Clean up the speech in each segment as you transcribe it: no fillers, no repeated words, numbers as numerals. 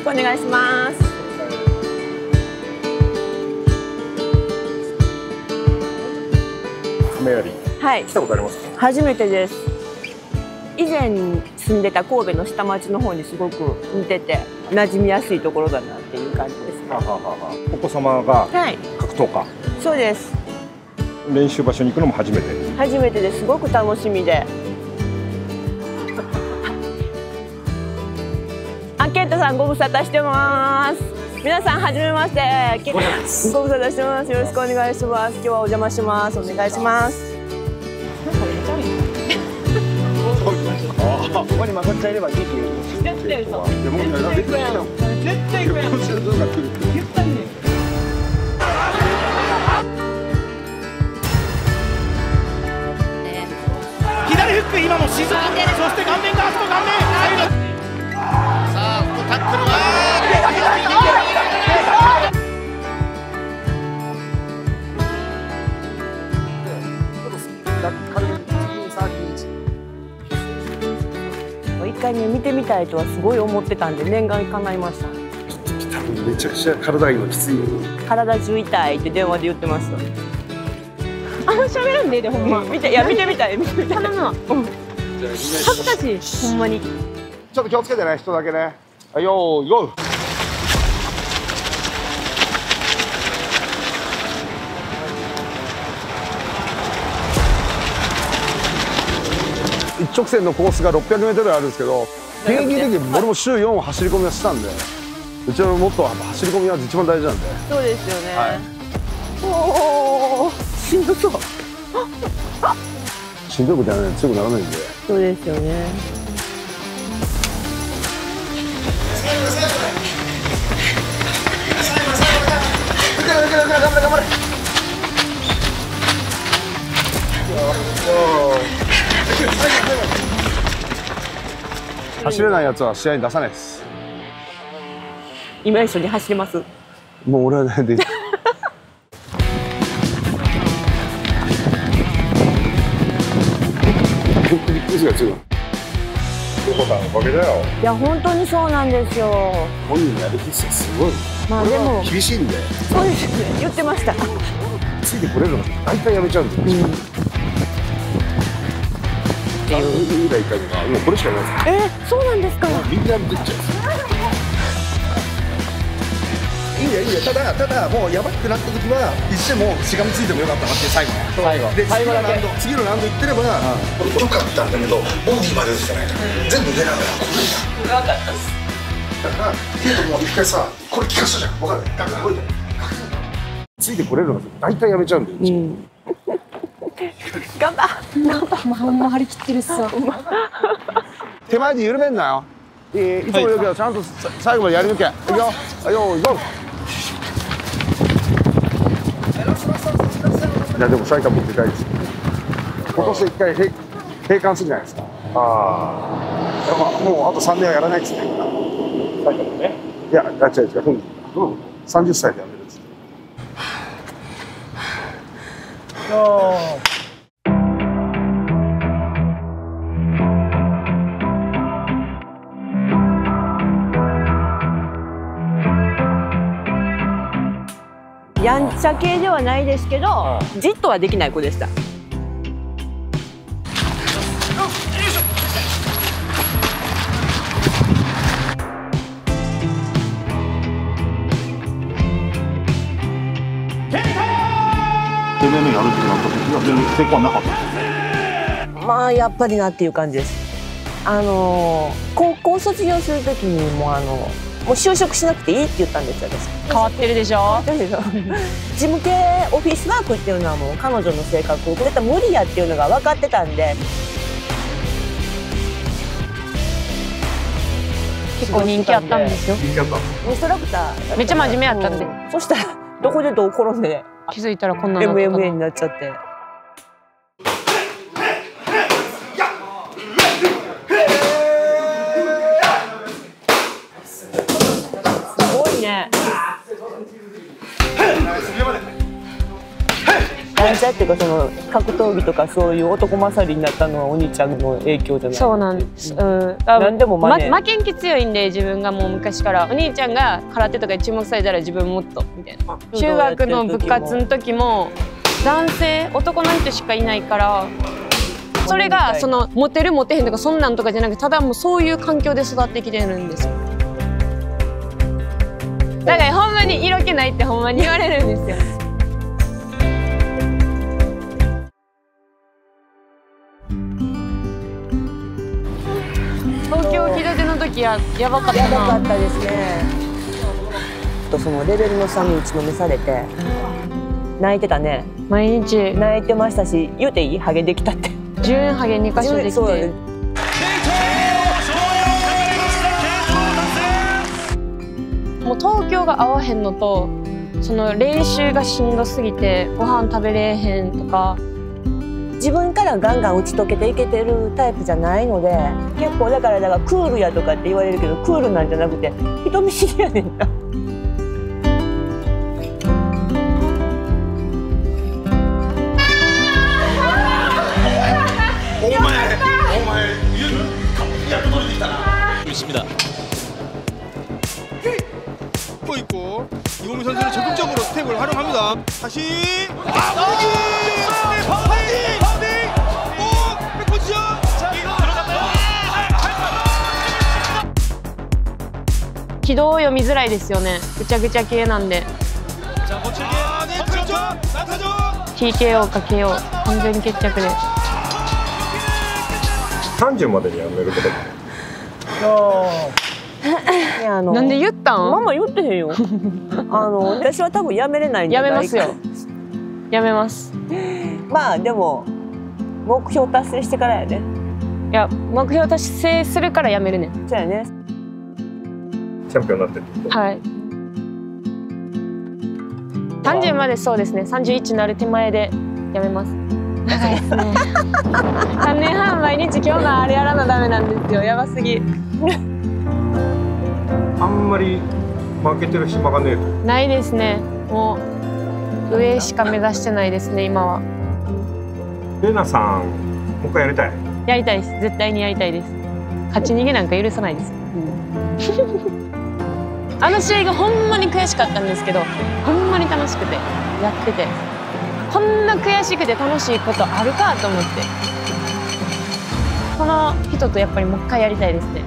しくお願いします。亀有。はい。来たことありますか？初めてです。以前住んでた神戸の下町の方にすごく似てて馴染みやすいところだなっていう感じですね。お子様がはい。格闘家。そうです。練習場所に行くのも初めて。初めてですごく楽しみで。ケントさんご無沙汰してます。皆さんはじめまして。ご無沙汰してます。よろしくお願いします。今日はお邪魔します。お願いします。ここにまさっちゃんいれば元気よ。絶対嘘。絶絶対行くやん。言ったね。左フック今も沈んで、そして顔面があそこ顔面。さあここタックルは。一回ね見てみたいとはすごい思ってたんで念願叶いました。多分めちゃくちゃ体いいのきついよ。体中痛いって電話で言ってました。喋らんでいいでほんま。見てみたい。頼むわ。恥ずかしいほんまに。ちょっと気をつけてね、人だけね。はい、よーいゴー。一直線のコースが600メートルあるんですけど、現役的に俺も週4走り込みはしたんで、うちのもっと走り込みは一番大事なんで。そうですよね。はい、おお、しんどそう。しんどくてはね、強くならないんで。そうですよね。頑張れ。走れないやつは試合に出さないです。今一緒に走ります。もう俺はね、で。本当にクズが強い。横田のおかげだよ。いや本当にそうなんですよ。本人のやる気さすごい。まあでも厳しいんで。そうですね。言ってました。ついてこれるの大体やめちゃうんですよ。っていうぐらいかにはもうこれしかないです。そうなんですか。みんな出ちゃう。いいやただもうやばくなった時は一瞬もうしがみついてもよかったなって最後で次のラウンド行ってれば俺よかったんだけどボディまで出てないから全部出ながら分かったです。だからケイトも一回さこれ聞かせたじゃん。分かる？だからこれでついてこれるの大体やめちゃうんで。頑張ほんま張り切ってるっすわ。手前で緩めんなよ。いつも言うけどちゃんと最後までやり抜け。いくよ。はいよーゴー。いやでも埼玉もでかいですよ。今年一回閉館するじゃないですか。もうあと3年はやらないっつってんから。埼玉ね。いや違う本人30歳でやめるっつって。やんちゃ系ではないですけど、じっとはできない子でした。定年目にやるってなった時は全然抵抗はなかった。まあやっぱりなっていう感じです。高校卒業する時にもう就職しなくていいって言ったんですよ私。変わってるでしょ。事務系オフィスワークっていうのはもう彼女の性格これって無理やっていうのが分かってたんで。結構人気あったんですよ。人気あった。インストラクターめっちゃ真面目やったんで。そしたらどこでどう転んで気づいたらこんなの MMA になっちゃって。すごいね。やんちゃっていうかその格闘技とかそういう男勝りになったのはお兄ちゃんの影響じゃない？そうなんです。何でも負けん気強いんで、自分がもう昔からお兄ちゃんが空手とかに注目されたら自分もっとみたいな。中学の部活の時も男の人しかいないから。それがそのモテるモテへんとかそんなんとかじゃなくて、ただもうそういう環境で育ってきてるんですよ。だからほんまに色気ないってほんまに言われるんですよ。東京来たての時やばかったな。やばかったですね。そのレベルの差に打ちのめされて泣いてたね。毎日泣いてましたし、言うていい？ハゲできたって。10円ハゲ2箇所できて。もう東京が合わへんのと、その練習がしんどすぎてご飯食べれへんとか。自分からガンガン打ち解けていけてるタイプじゃないので、結構だからクールやとかって言われるけど、クールなんじゃなくて人見知りやねんな。있습니다. 또 있고 이범희 선수는 적극적으로 스텝을 활용합니다. 다시 파운딩! 오! 백포지션! 들어갔나요? 軌道を読みづらいですよね。ぐちゃぐちゃ系なんで。자, 멋지게 나타죠. TKO か KO 完全決着で。30までにやめることか。なんで言ったん？ママ言ってへんよ。私は多分やめれないんじゃないか。やめますよ。やめます。まあでも目標達成してからやね。いや、目標達成するからやめるねん。そうやね。チャンピオンになってる。はい。30までそうですね。31になる手前でやめます。長いですね。3年半毎日今日のあれやらなダメなんですよ。やばすぎ。あんまり負けてる暇がねえと。ないですね。もう上しか目指してないですね今は。レナさん、もう一回やりたい。やりたいです。絶対にやりたいです。勝ち逃げなんか許さないです。あの試合がほんまに悔しかったんですけど、ほんまに楽しくてやってて、こんな悔しくて楽しいことあるかと思って、この人とやっぱりもう一回やりたいですね。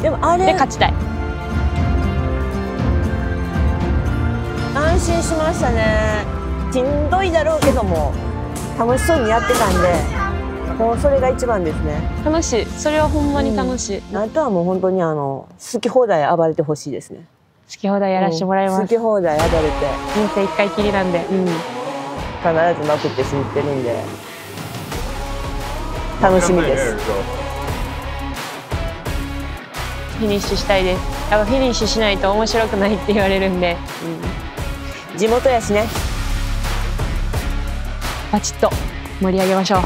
でもあれで勝ちたい。安心しましたね。しんどいだろうけども楽しそうにやってたんで、もうそれが一番ですね。楽しい。それはほんまに楽しい。あとはもう本当に好き放題暴れてほしいですね。好き放題やらせてもらいます。好き放題暴れて。人生一回きりなんで。必ずまくって知ってるんで楽しみです。フィニッシュしたいです。やっぱフィニッシュしないと面白くないって言われるんで、地元やしね。バチッと盛り上げましょう。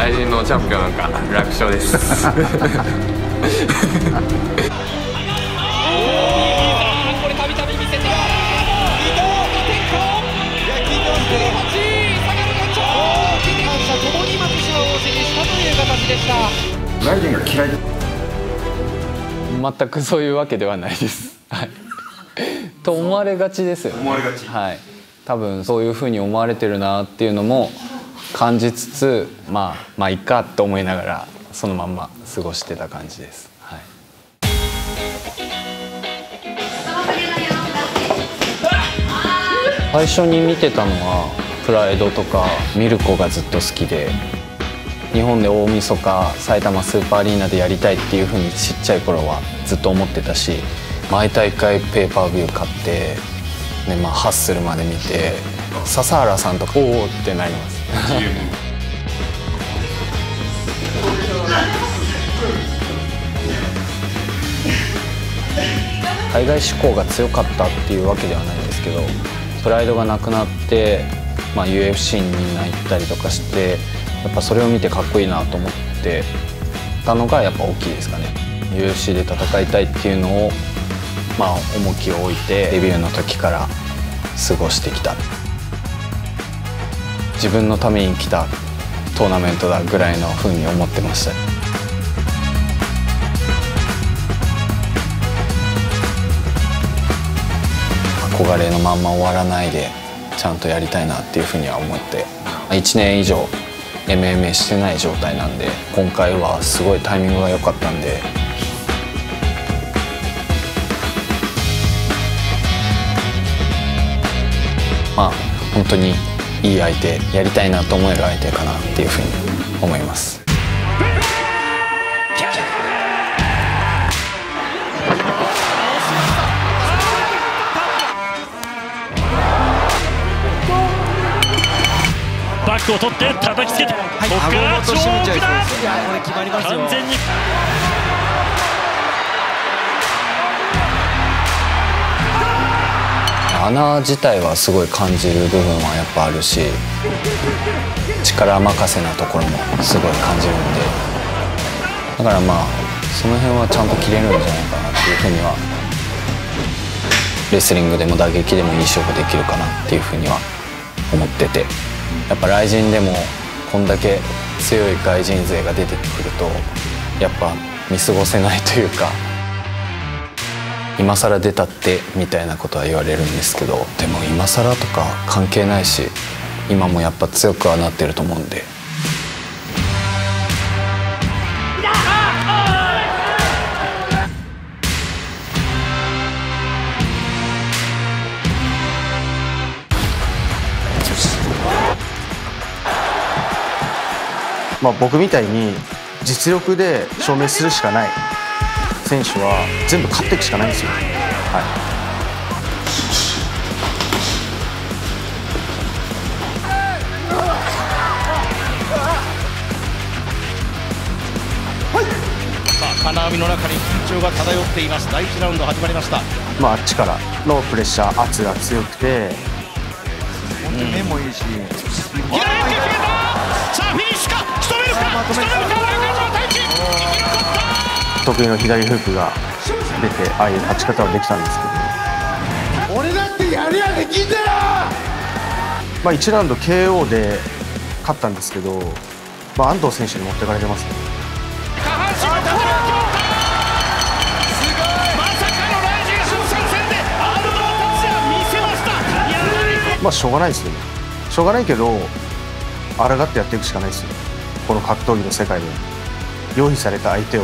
来人のチャンピオンなんか楽勝です。ライジンが嫌いで。全くそういうわけではないです。はい。と思われがちですよね。思われがち。はい。多分そういうふうに思われてるなっていうのも感じつつ、まあいいかと思いながらそのまんま過ごしてた感じです。はい。最初に見てたのはプライドとかミルコがずっと好きで、日本で大晦日埼玉スーパーアリーナでやりたいっていうふうにちっちゃい頃はずっと思ってたし、毎大会ペーパービュー買ってで、ハッスルまで見て笹原さんとかおおってなります。海外志向が強かったっていうわけではないんですけど、プライドがなくなって、UFC にみんな行ったりとかして、やっぱそれを見てかっこいいなと思ってたのがやっぱ大きいですかね。 UFC で戦いたいっていうのを重きを置いてデビューの時から過ごしてきた、自分のために来たトーナメントだぐらいのふうに思ってました。憧れのまんま終わらないでちゃんとやりたいなっていうふうには思って、1年以上 MMA してない状態なんで、今回はすごいタイミングが良かったんで、本当にいい相手、やりたいなと思える相手かなっていうふうに思います。バックを取って叩きつけて、ここからチョークだ。完全に穴自体はすごい感じる部分はやっぱあるし、力任せなところもすごい感じるんで、だからその辺はちゃんと切れるんじゃないかなっていうふうには、レスリングでも打撃でもいい勝負できるかなっていうふうには思ってて、やっぱライジンでもこんだけ強い外人勢が出てくるとやっぱ見過ごせないというか、今更出たってみたいなことは言われるんですけど、でも今更とか関係ないし、今もやっぱ強くはなってると思うんで。僕みたいに実力で証明するしかない選手は全部勝っていくしかないんですよ。金網の中に緊張が漂っています。第1ラウンド始まりました。あっちからのプレッシャー、圧が強くて、本当に目もいいし。さあフィニッシュか、仕留めるか、得意の左フックが出て、ああいう勝ち方はできたんですけど、俺だってやりゃできんだよ。1ラウンド KO で勝ったんですけど、安藤選手に持ってかれてますね。下半身をたたき割った。すごい。まさかのライジン初参戦で安藤達也見せました。しょうがないですよね。しょうがないけど抗ってやっていくしかないですよ。この格闘技の世界で用意された相手を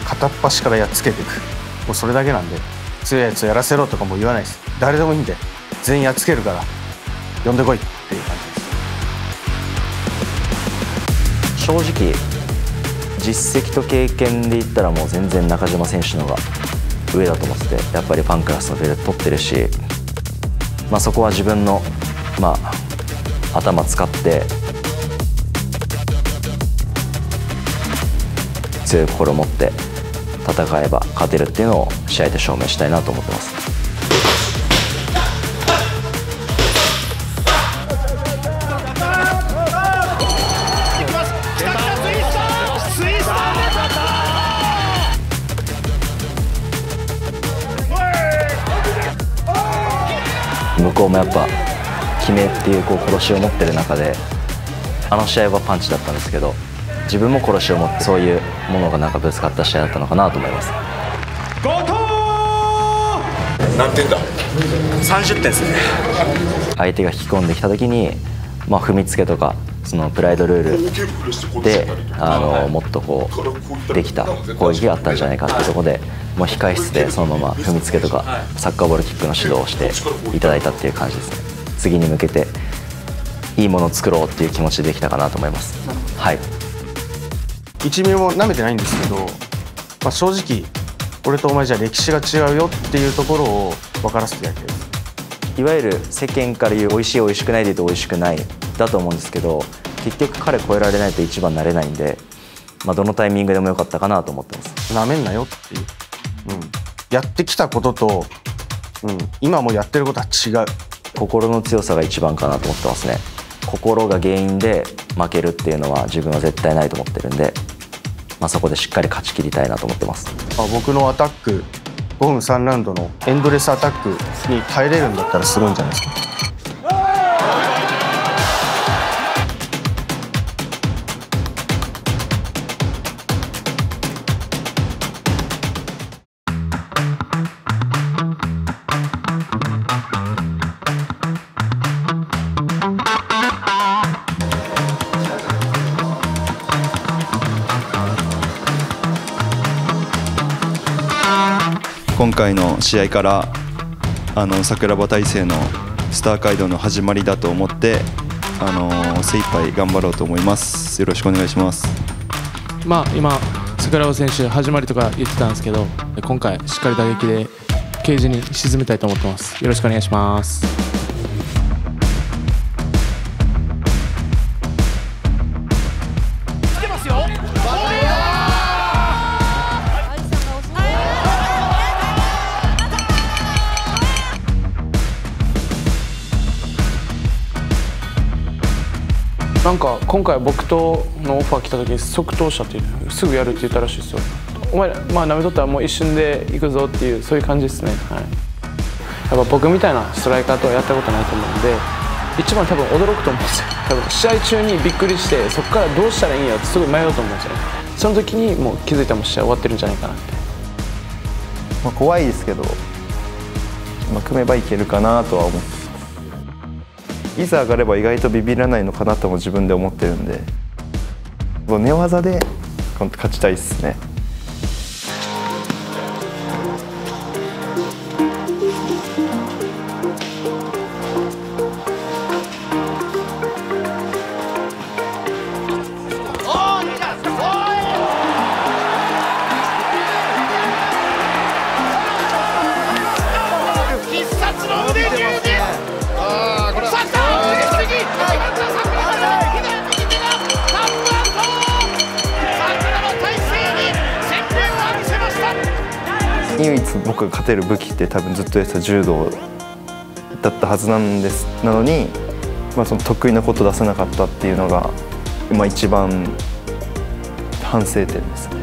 片っ端からやっつけていく、もうそれだけなんで、強いやつやらせろとかも言わないです。誰でもいいんで全員やっつけるから呼んでこいっていう感じです。正直実績と経験で言ったらもう全然中島選手の方が上だと思ってて、やっぱりファンクラスのベルト取ってるし、そこは自分の頭使って強い心を持って戦えば勝てるっていうのを試合で証明したいなと思ってます。向こうもやっぱ決めっていう殺しを持ってる中で、あの試合はパンチだったんですけど、自分も殺しを持って、そういうものがぶつかった試合だったのかなと思います。何点だ？30点ですね。相手が引き込んできた時に、踏みつけとかそのプライドルールでもっとできた攻撃があったんじゃないかっていうところで、もう控室でそのまま踏みつけとかサッカーボールキックの指導をしていただいたっていう感じですね。次に向けていいものを作ろうっていう気持ちでできたかなと思います。はい。1ミリも舐めてないんですけど、正直俺とお前じゃ歴史が違うよっていうところを分からせてやりたいです。いわゆる世間から言う美味しい美味しくないで言うと美味しくないだと思うんですけど、結局彼超えられないと一番なれないんで、どのタイミングでもよかったかなと思ってます。なめんなよっていう、やってきたことと、今もやってることは違う。心の強さが一番かなと思ってますね。心が原因で負けるっていうのは自分は絶対ないと思ってるんで、そこでしっかり勝ち切りたいなと思ってます。僕のアタック5分3ラウンドのエンドレスアタックに耐えれるんだったらすごいんじゃないですか。今回の試合から桜庭大成のスター街道の始まりだと思って精一杯頑張ろうと思います。よろしくお願いします。今桜庭選手始まりとか言ってたんですけど、今回しっかり打撃でケージに沈めたいと思ってます。よろしくお願いします。なんか今回僕とのオファー来た時に即答したっていうすぐやるって言ったらしいですよ。お前なめとったらもう一瞬で行くぞっていうそういう感じですね。はい、やっぱ僕みたいなストライカーとはやったことないと思うんで一番多分驚くと思うんですよ。多分試合中にびっくりしてそこからどうしたらいいんやってすごい迷うと思うんですよね。その時にもう気づいたらもう試合終わってるんじゃないかなって。怖いですけど、組めばいけるかなとは思って。いざ上がれば意外とビビらないのかなとも自分で思ってるんで、寝技で勝ちたいですね。唯一僕が勝てる武器って多分ずっとやってた柔道だったはずなんです。なのに、その得意なこと出せなかったっていうのが、一番反省点ですね。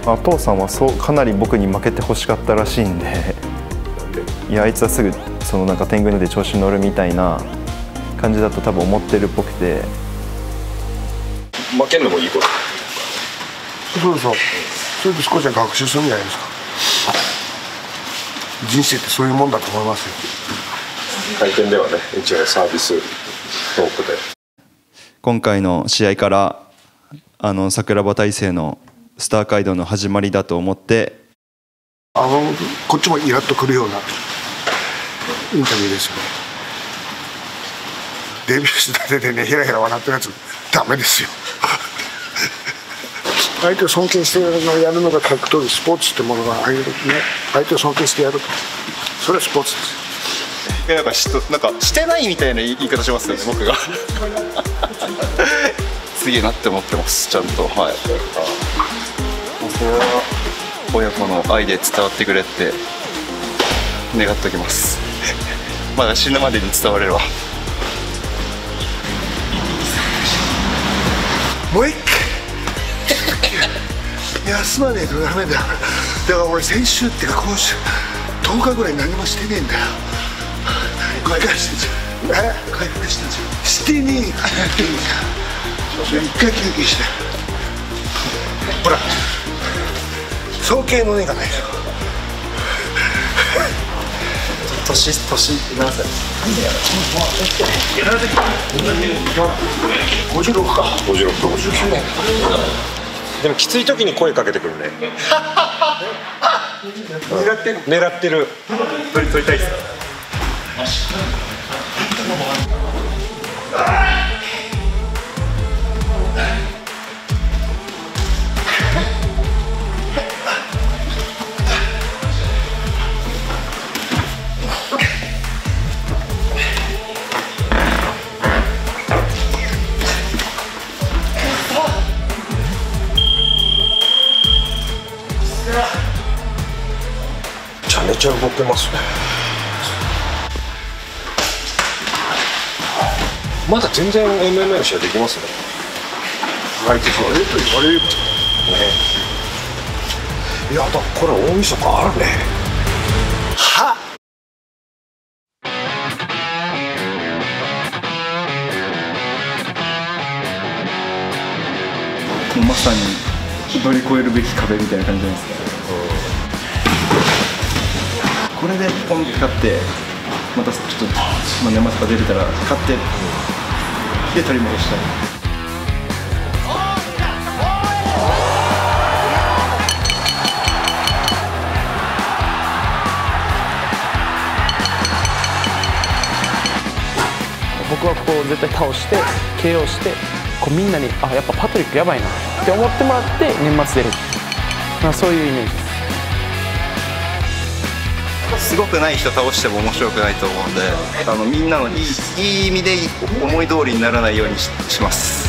はい、お父さんはかなり僕に負けてほしかったらしいんで、いやあいつはすぐ天狗で調子に乗るみたいな感じだと多分思ってるっぽくて。負けるのもいいこと。そう。それで少しは学習するんじゃないですか。人生ってそういうもんだと思いますよ。会見ではね、一応サービストークで今回の試合から桜庭大成のスター街道の始まりだと思って、こっちもイラッとくるようなインタビューですよね。デビューしたてでね、ヘラヘラ笑ってるやつダメですよ。相手を尊敬してやるのが格闘技スポーツってものが相手を尊敬してやると、それはスポーツです。なんかしてないみたいな言い方しますよね、僕が。すげえなって思ってます、ちゃんと。はい、それは親子の愛で伝わってくれって願っておきます。まだ死ぬまでに伝われれば。もう一回休まねえとダメだよ。だから俺先週っていうか今週10日ぐらい何もしてねえんだよ。回復してんじゃん。回復してんじゃん。してねえから一回休憩して。ほら早計の根がないでしょ。年何歳56か。59年。でもきつい時に声かけてくるね。狙ってる。取りたいっすか。ちゃ動けますね。まだ全然 MMA の試合できますね。相手と言われるね。いや、だからこれ大晦日あるね。はっ。まさに乗り越えるべき壁みたいな感じじゃないですか。これでポンって勝ってまたちょっと、年末とか出れたら勝ってで取り戻したい。僕はここを絶対倒して KO してこうみんなにやっぱパトリックやばいなって思ってもらって年末出る、そういうイメージです。すごくない人倒しても面白くないと思うんで、みんなのいい意味で思い通りにならないようにします。